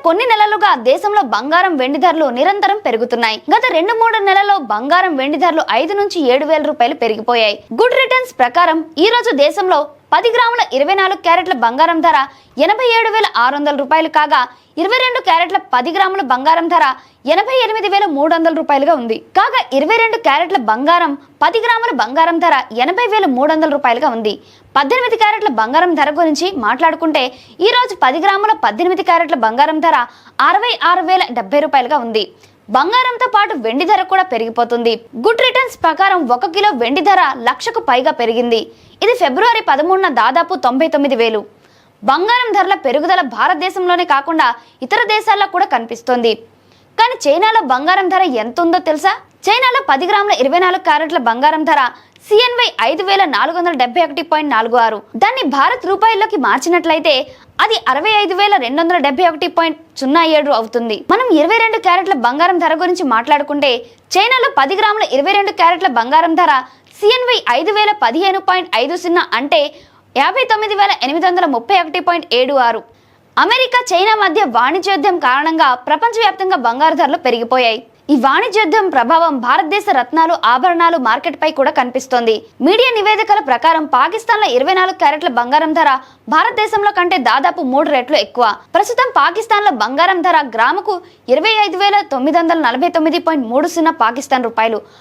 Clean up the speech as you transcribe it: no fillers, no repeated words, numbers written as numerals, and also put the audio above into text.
కొన్ని నెలలుగా దేశంలో బంగారం వెండి ధరలు నిరంతరం పెరుగుతున్నాయి. గత 2-3 నెలల్లో బంగారం వెండి ధరలు 5 నుంచి 7,000 రూపాయలు పెరిగిపోయాయి. గుడ్ రిటర్న్స్ ప్రకారం ఈ రోజు దేశంలో 10 గ్రాముల 24 క్యారెట్ల బంగారం ధర 87,600 రూపాయలు కాగా 22 క్యారెట్ల 10 గ్రాముల బంగారం ధర 88,300 రూపాయలుగా ఉంది. కాగా 22 క్యారెట్ల బంగారం 10 గ్రాముల బంగారం ధర 80,300 రూపాయలుగా ఉంది. 18 క్యారెట్ల బంగారం ధర గురించి మాట్లాడుకుంటే ఈ రోజు 10 గ్రాముల 18 క్యారెట్ల బంగారం ధర 66,070 రూపాయలుగా ఉంది. బంగారంతో పాటు వెండి ధర కూడా పెరిగిపోతుంది. గుడ్ రిటర్న్స్ ప్రకారం 1 కిలో వెండి ధర లక్షకు పైగా పెరిగింది. ఇది ఫిబ్రవరి 13న దాదాపు 99,000. బంగారం ధరల పెరుగుదల భారతదేశంలోనే కాకుండా ఇతర దేశాల్లో కూడా కనిపిస్తోంది. కానీ చైనాలో బంగారం ధర ఎంత ఉందో తెలుసా? చైనాలో 10 గ్రాముల 24 క్యారెట్ల బంగారం ధర CNY 5,471.46. దాన్ని భారత్ రూపాయల్లోకి మార్చినట్లయితే అది 65,271.07 అవుతుంది. మనం 22 క్యారెట్ల బంగారం ధర గురించి మాట్లాడుకుంటే చైనాలో 10 గ్రాముల 22 క్యారెట్ల బంగారం ధర CNY 5,015.50 అంటే 59,831.76. అమెరికా చైనా మధ్య వాణిజ్యోద్యమం కారణంగా ప్రపంచవ్యాప్తంగా బంగారు ధరలు పెరిగిపోయాయి. ఈ వాణిజ్యోద్యమం ప్రభావం భారతదేశ రత్నాలు ఆభరణాలు మార్కెట్ పై కూడా కనిపిస్తోంది. మీడియా నివేదికల ప్రకారం పాకిస్తాన్ లో 24 క్యారెట్ల బంగారం ధర భారతదేశంలో కంటే దాదాపు 3 రెట్లు ఎక్కువ. ప్రస్తుతం పాకిస్తాన్ లో బంగారం ధర గ్రాముకు 25,949.30 పాకిస్తాన్ రూపాయలు.